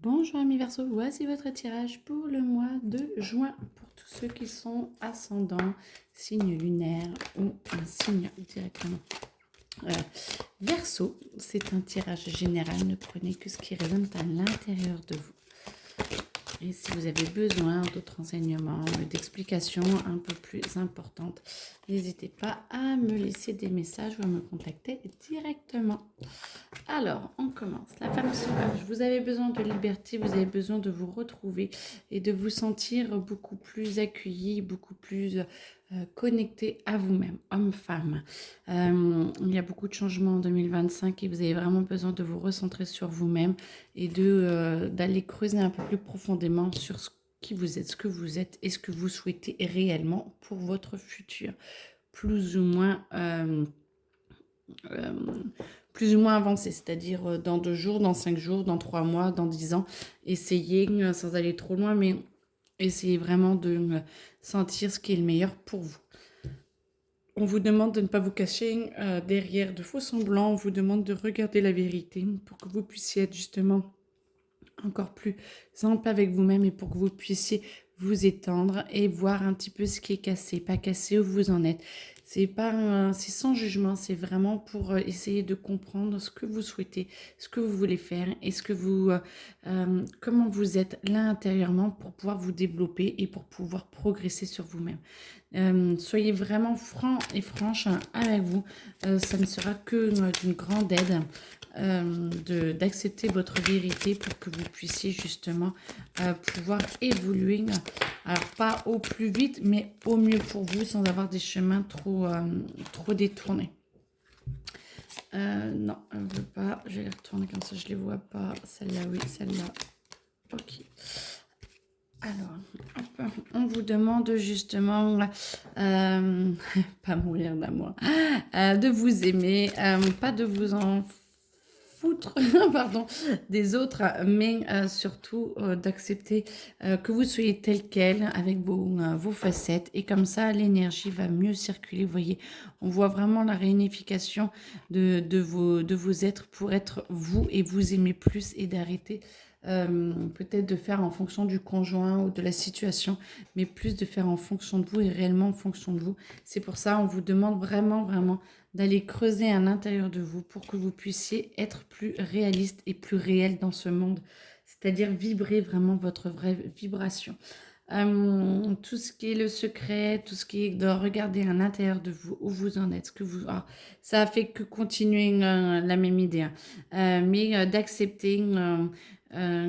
Bonjour amis Verseau, voici votre tirage pour le mois de juin pour tous ceux qui sont ascendants, signe lunaire ou un signe directement. Verseau, c'est un tirage général, ne prenez que ce qui résonne à l'intérieur de vous. Et si vous avez besoin d'autres renseignements, d'explications un peu plus importantes, n'hésitez pas à me laisser des messages ou à me contacter directement. Alors, on commence. La femme sauvage, vous avez besoin de liberté, vous avez besoin de vous retrouver et de vous sentir beaucoup plus accueilli, beaucoup plus connecté à vous-même, homme-femme. Il y a beaucoup de changements en 2025 et vous avez vraiment besoin de vous recentrer sur vous-même et d'aller creuser un peu plus profondément sur qui vous êtes, ce que vous êtes et ce que vous souhaitez réellement pour votre futur. Plus ou moins... euh, plus ou moins avancé, c'est-à-dire dans 2 jours, dans 5 jours, dans 3 mois, dans 10 ans. Essayez, sans aller trop loin, mais essayez vraiment de sentir ce qui est le meilleur pour vous. On vous demande de ne pas vous cacher derrière de faux semblants, on vous demande de regarder la vérité pour que vous puissiez être justement encore plus en paix avec vous-même et pour que vous puissiez vous étendre et voir un petit peu ce qui est cassé, pas cassé, où vous en êtes. C'est sans jugement, c'est vraiment pour essayer de comprendre ce que vous souhaitez, ce que vous voulez faire et comment vous êtes là intérieurement pour pouvoir vous développer et pour pouvoir progresser sur vous-même. Soyez vraiment franc et franche avec vous. Ça ne sera que d'une grande aide d'accepter votre vérité pour que vous puissiez justement pouvoir évoluer. Alors pas au plus vite, mais au mieux pour vous sans avoir des chemins trop détournés. Non, elle ne veut pas. Je vais les retourner comme ça, je ne les vois pas. Celle-là, oui, celle-là. Ok. Alors, hop, on vous demande justement, pas mourir d'amour, de vous aimer, pas de vous en foutre pardon, des autres, mais surtout d'accepter que vous soyez tel quel avec vos facettes. Et comme ça, l'énergie va mieux circuler. Vous voyez, on voit vraiment la réunification de vos êtres pour être vous et vous aimer plus et d'arrêter peut-être de faire en fonction du conjoint ou de la situation, mais plus de faire en fonction de vous et réellement en fonction de vous. C'est pour ça on vous demande vraiment, vraiment d'aller creuser à l'intérieur de vous pour que vous puissiez être plus réaliste et plus réel dans ce monde, c'est-à-dire vibrer vraiment votre vraie vibration. Tout ce qui est le secret, tout ce qui est de regarder à l'intérieur de vous, où vous en êtes, ce que vous... Alors, ça a fait que continuer la même idée, hein. Mais d'accepter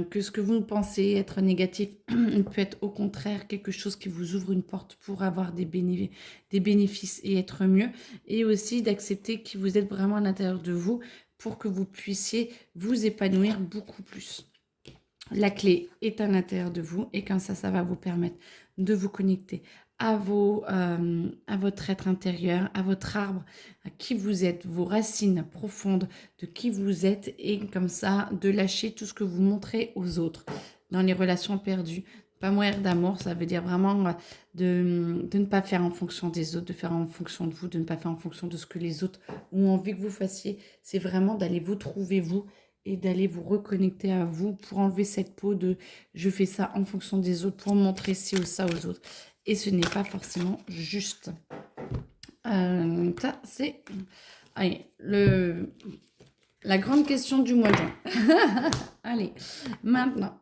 que ce que vous pensez être négatif peut être au contraire quelque chose qui vous ouvre une porte pour avoir des bénéfices et être mieux. Et aussi d'accepter qui vous êtes vraiment à l'intérieur de vous pour que vous puissiez vous épanouir beaucoup plus. La clé est à l'intérieur de vous et comme ça va vous permettre de vous connecter à votre être intérieur, à votre arbre, à qui vous êtes, vos racines profondes de qui vous êtes et comme ça de lâcher tout ce que vous montrez aux autres dans les relations perdues. Pas mourir d'amour, ça veut dire vraiment de ne pas faire en fonction des autres, de faire en fonction de vous, de ne pas faire en fonction de ce que les autres ont envie que vous fassiez. C'est vraiment d'aller vous trouver vous et d'aller vous reconnecter à vous pour enlever cette peau de je fais ça en fonction des autres pour montrer ci ou ça aux autres. Et ce n'est pas forcément juste. Ça, c'est allez, la grande question du mois de juin. Allez, maintenant,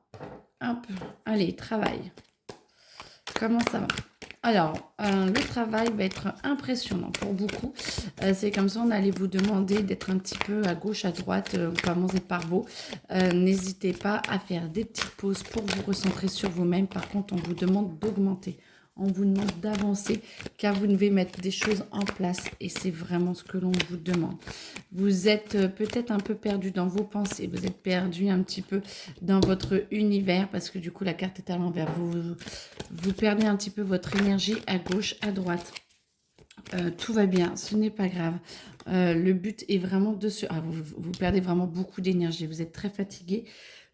hop, allez, travail. Comment ça va? Alors, le travail va être impressionnant pour beaucoup. C'est comme ça, on allait vous demander d'être un petit peu à gauche, à droite, commencer par vous. N'hésitez pas à faire des petites pauses pour vous recentrer sur vous-même. Par contre, on vous demande d'augmenter. On vous demande d'avancer car vous devez mettre des choses en place et c'est vraiment ce que l'on vous demande. Vous êtes peut-être un peu perdu dans vos pensées, vous êtes perdu un petit peu dans votre univers parce que du coup la carte est à l'envers. Vous perdez un petit peu votre énergie à gauche, à droite. Tout va bien, ce n'est pas grave. Le but est vraiment de se... Ah, vous perdez vraiment beaucoup d'énergie, vous êtes très fatigué.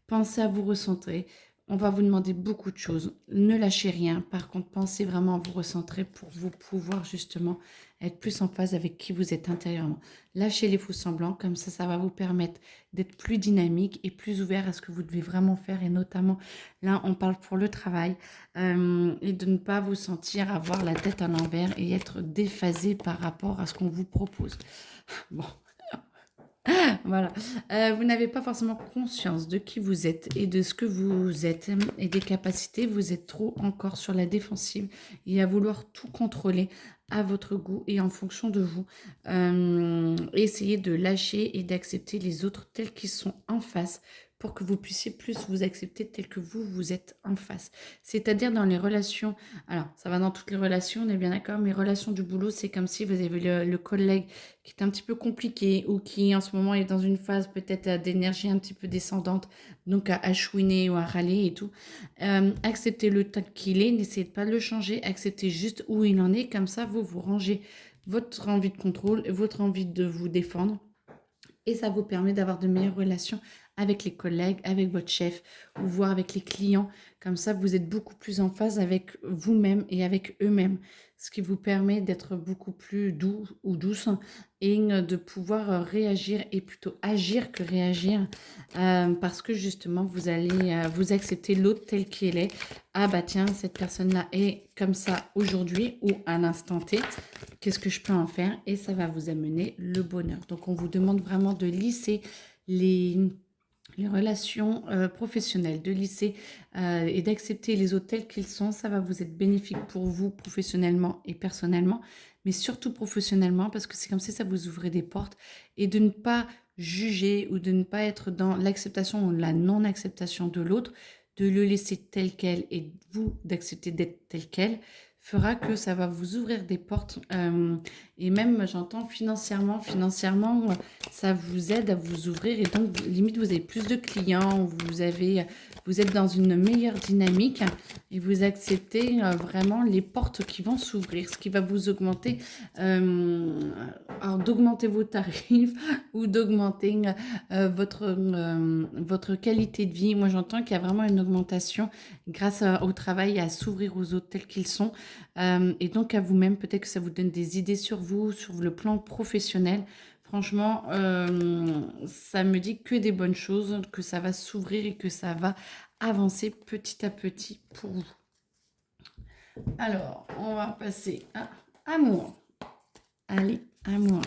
Pensez à vous recentrer. On va vous demander beaucoup de choses. Ne lâchez rien. Par contre, pensez vraiment à vous recentrer pour vous pouvoir justement être plus en phase avec qui vous êtes intérieurement. Lâchez les faux semblants, comme ça va vous permettre d'être plus dynamique et plus ouvert à ce que vous devez vraiment faire. Et notamment, là, on parle pour le travail, et de ne pas vous sentir avoir la tête à l'envers et être déphasé par rapport à ce qu'on vous propose. Bon, voilà. Vous n'avez pas forcément conscience de qui vous êtes et de ce que vous êtes et des capacités. Vous êtes trop encore sur la défensive et à vouloir tout contrôler à votre goût et en fonction de vous. Essayez de lâcher et d'accepter les autres tels qu'ils sont en face pour que vous puissiez plus vous accepter tel que vous êtes en face. C'est-à-dire dans les relations, alors ça va dans toutes les relations, on est bien d'accord, mais relations du boulot, c'est comme si vous avez le collègue qui est un petit peu compliqué ou qui en ce moment est dans une phase peut-être d'énergie un petit peu descendante, donc à chouiner ou à râler et tout. Acceptez-le tel qu'il est, n'essayez pas de le changer, acceptez juste où il en est, comme ça vous rangez votre envie de contrôle, votre envie de vous défendre et ça vous permet d'avoir de meilleures relations avec les collègues, avec votre chef ou voire avec les clients. Comme ça, vous êtes beaucoup plus en phase avec vous-même et avec eux-mêmes, ce qui vous permet d'être beaucoup plus doux ou douce et de pouvoir réagir et plutôt agir que réagir parce que justement, vous allez vous accepter l'autre tel qu'il est. Ah bah tiens, cette personne-là est comme ça aujourd'hui ou à l'instant T. Qu'est-ce que je peux en faire? Et ça va vous amener le bonheur. Donc, on vous demande vraiment de lisser les, les relations professionnelles, de lisser et d'accepter les autres tels qu'ils sont. Ça va vous être bénéfique pour vous professionnellement et personnellement, mais surtout professionnellement parce que c'est comme si ça vous ouvrait des portes et de ne pas juger ou de ne pas être dans l'acceptation ou la non-acceptation de l'autre, de le laisser tel quel et vous d'accepter d'être tel quel fera que ça va vous ouvrir des portes et même j'entends financièrement ça vous aide à vous ouvrir et donc limite vous avez plus de clients, vous êtes dans une meilleure dynamique et vous acceptez vraiment les portes qui vont s'ouvrir, ce qui va vous augmenter, alors d'augmenter vos tarifs ou d'augmenter votre qualité de vie. Moi j'entends qu'il y a vraiment une augmentation grâce au travail, à s'ouvrir aux autres tels qu'ils sont et donc à vous-même. Peut-être que ça vous donne des idées sur vous, sur le plan professionnel. Franchement, ça me dit que des bonnes choses, que ça va s'ouvrir et que ça va avancer petit à petit pour vous. Alors, on va passer à amour. Allez, amour.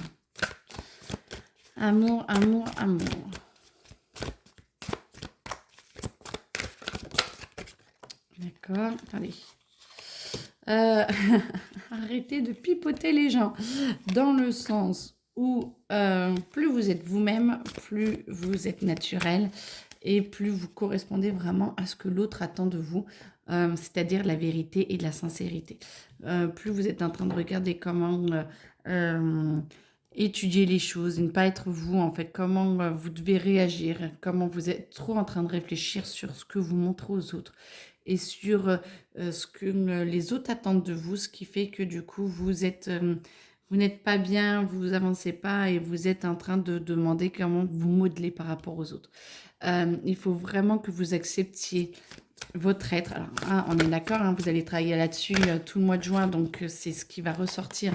Amour, amour, amour. D'accord, attendez. Arrêtez de pipoter les gens. Dans le sens où plus vous êtes vous-même, plus vous êtes naturel et plus vous correspondez vraiment à ce que l'autre attend de vous, c'est-à-dire la vérité et la sincérité. Plus vous êtes en train de regarder comment étudier les choses, et ne pas être vous, en fait, comment vous devez réagir, comment vous êtes trop en train de réfléchir sur ce que vous montrez aux autres et sur ce que les autres attendent de vous, ce qui fait que du coup, vous n'êtes pas bien, vous avancez pas et vous êtes en train de demander comment vous modeler par rapport aux autres. Il faut vraiment que vous acceptiez votre être. Alors, hein, on est d'accord, hein, vous allez travailler là-dessus tout le mois de juin, donc c'est ce qui va ressortir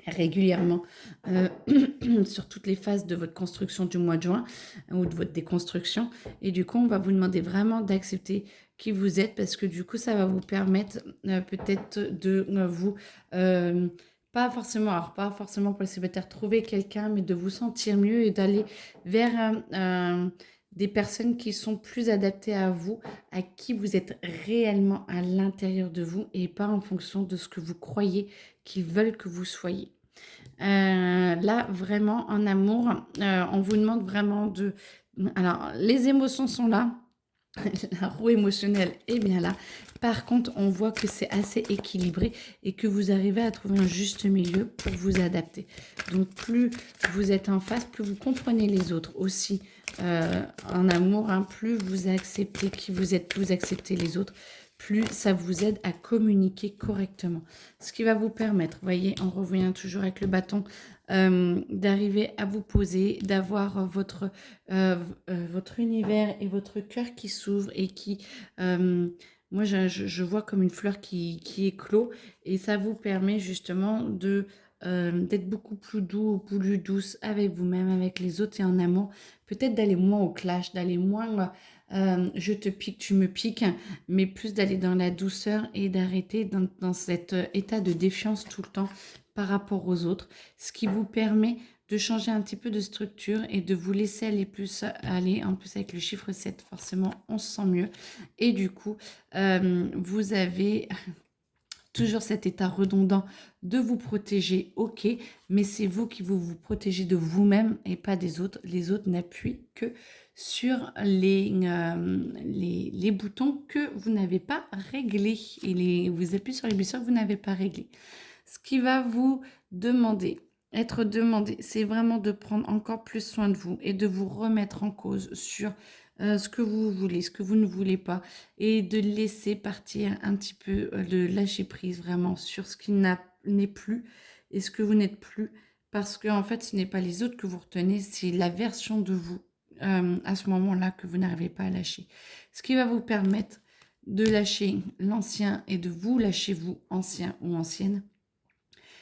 régulièrement sur toutes les phases de votre construction du mois de juin ou de votre déconstruction. Et du coup, on va vous demander vraiment d'accepter qui vous êtes parce que du coup, ça va vous permettre peut-être de vous... pas forcément, alors pas forcément pour les célibataires, trouver quelqu'un, mais de vous sentir mieux et d'aller vers des personnes qui sont plus adaptées à vous, à qui vous êtes réellement à l'intérieur de vous et pas en fonction de ce que vous croyez qu'ils veulent que vous soyez. Là, vraiment, en amour, on vous demande vraiment de... Alors, les émotions sont là, la roue émotionnelle est bien là. Par contre, on voit que c'est assez équilibré et que vous arrivez à trouver un juste milieu pour vous adapter. Donc, plus vous êtes en face, plus vous comprenez les autres aussi en amour, hein, plus vous acceptez qui vous êtes, plus vous acceptez les autres, plus ça vous aide à communiquer correctement. Ce qui va vous permettre, vous voyez, on revient toujours avec le bâton, d'arriver à vous poser, d'avoir votre univers et votre cœur qui s'ouvre et qui... moi, je vois comme une fleur qui éclot et ça vous permet justement de d'être beaucoup plus doux, plus douce avec vous-même, avec les autres et en amour. Peut-être d'aller moins au clash, d'aller moins je te pique, tu me piques, mais plus d'aller dans la douceur et d'arrêter dans cet état de défiance tout le temps par rapport aux autres, ce qui vous permet de changer un petit peu de structure et de vous laisser aller plus aller. En plus, avec le chiffre 7, forcément, on se sent mieux. Et du coup, vous avez toujours cet état redondant de vous protéger, ok, mais c'est vous qui vous protégez de vous-même et pas des autres. Les autres n'appuient que sur les boutons que vous n'avez pas réglés. Et vous appuyez sur les blessures que vous n'avez pas réglées. Ce qui va vous demander, être demandé, c'est vraiment de prendre encore plus soin de vous et de vous remettre en cause sur ce que vous voulez, ce que vous ne voulez pas, et de laisser partir un petit peu, de lâcher prise vraiment sur ce qui n'est plus et ce que vous n'êtes plus, parce que en fait, ce n'est pas les autres que vous retenez, c'est la version de vous à ce moment-là que vous n'arrivez pas à lâcher. Ce qui va vous permettre de lâcher l'ancien et de vous lâcher vous, ancien ou ancienne.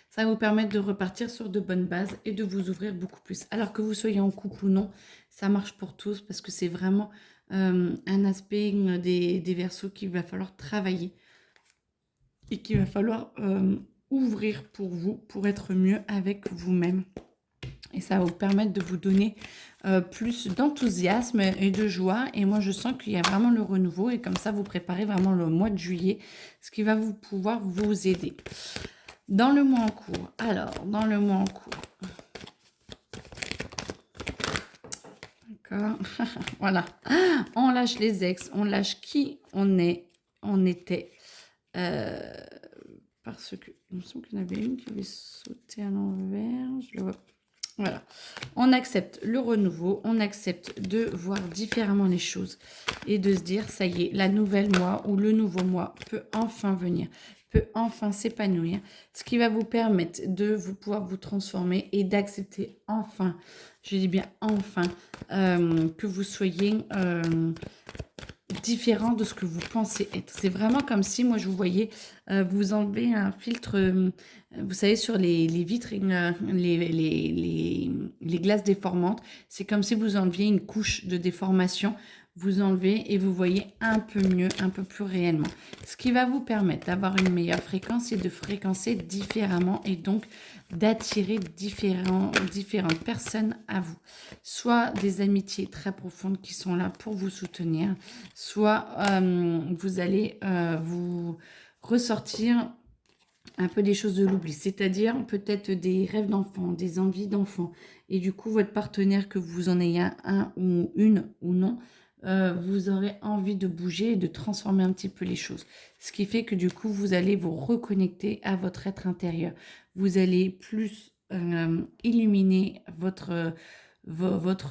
Ça va vous permettre de repartir sur de bonnes bases et de vous ouvrir beaucoup plus. Alors que vous soyez en couple ou non, ça marche pour tous parce que c'est vraiment un aspect des Verseaux qu'il va falloir travailler et qu'il va falloir ouvrir pour vous, pour être mieux avec vous-même. Et ça va vous permettre de vous donner plus d'enthousiasme et de joie. Et moi, je sens qu'il y a vraiment le renouveau. Et comme ça, vous préparez vraiment le mois de juillet, ce qui va pouvoir vous aider. Dans le mois en cours, alors, dans le mois en cours, d'accord, voilà, on lâche les ex, on lâche qui on était, parce que, il me semble qu'il y en avait une qui avait sauté à l'envers, je le vois. Voilà, on accepte le renouveau, on accepte de voir différemment les choses et de se dire, ça y est, la nouvelle moi ou le nouveau moi peut enfin venir, peut enfin s'épanouir, ce qui va vous permettre de pouvoir vous transformer et d'accepter enfin, je dis bien enfin, que vous soyez différent de ce que vous pensez être. C'est vraiment comme si, moi, je vous voyais, vous enlevez un filtre, vous savez, sur les vitres, les glaces déformantes. C'est comme si vous enleviez une couche de déformation, vous enlevez et vous voyez un peu mieux, un peu plus réellement. Ce qui va vous permettre d'avoir une meilleure fréquence et de fréquencer différemment et donc d'attirer différentes personnes à vous. Soit des amitiés très profondes qui sont là pour vous soutenir, soit vous allez vous ressortir un peu des choses de l'oubli, c'est-à-dire peut-être des rêves d'enfant, des envies d'enfant, et du coup votre partenaire, que vous en ayez un ou une ou non, vous aurez envie de bouger et de transformer un petit peu les choses. Ce qui fait que du coup vous allez vous reconnecter à votre être intérieur. Vous allez plus illuminer votre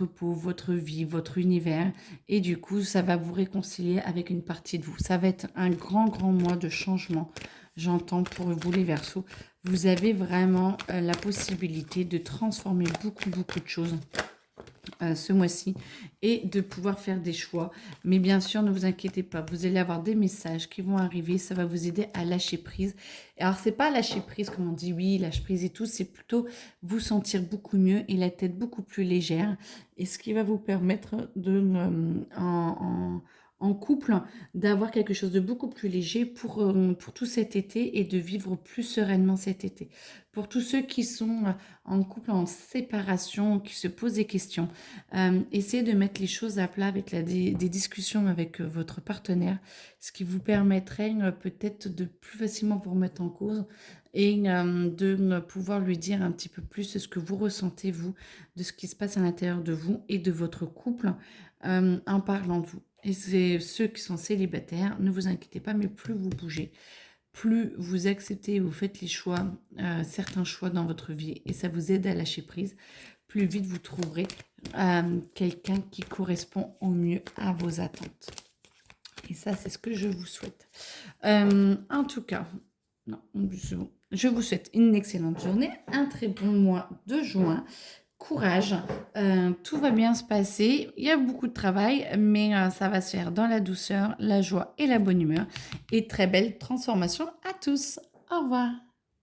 peau, votre vie, votre univers, et du coup ça va vous réconcilier avec une partie de vous. Ça va être un grand mois de changement, j'entends, pour vous les Verseaux. Vous avez vraiment la possibilité de transformer beaucoup de choses ce mois-ci et de pouvoir faire des choix. Mais bien sûr, ne vous inquiétez pas, vous allez avoir des messages qui vont arriver, ça va vous aider à lâcher prise. Et alors, c'est pas lâcher prise comme on dit, oui, lâche prise et tout, c'est plutôt vous sentir beaucoup mieux et la tête beaucoup plus légère. Et ce qui va vous permettre de, en couple, d'avoir quelque chose de beaucoup plus léger pour tout cet été et de vivre plus sereinement cet été. Pour tous ceux qui sont en couple, en séparation, qui se posent des questions, essayez de mettre les choses à plat avec des discussions avec votre partenaire, ce qui vous permettrait peut-être de plus facilement vous remettre en cause et de pouvoir lui dire un petit peu plus ce que vous ressentez, vous, de ce qui se passe à l'intérieur de vous et de votre couple en parlant de vous. Et c'est ceux qui sont célibataires, ne vous inquiétez pas, mais plus vous bougez, plus vous acceptez, vous faites les choix, certains choix dans votre vie, et ça vous aide à lâcher prise, plus vite vous trouverez quelqu'un qui correspond au mieux à vos attentes. Et ça, c'est ce que je vous souhaite. En tout cas, non, c'est bon. Je vous souhaite une excellente journée, un très bon mois de juin. Courage, tout va bien se passer. Il y a beaucoup de travail, mais ça va se faire dans la douceur, la joie et la bonne humeur. Et très belle transformation à tous. Au revoir.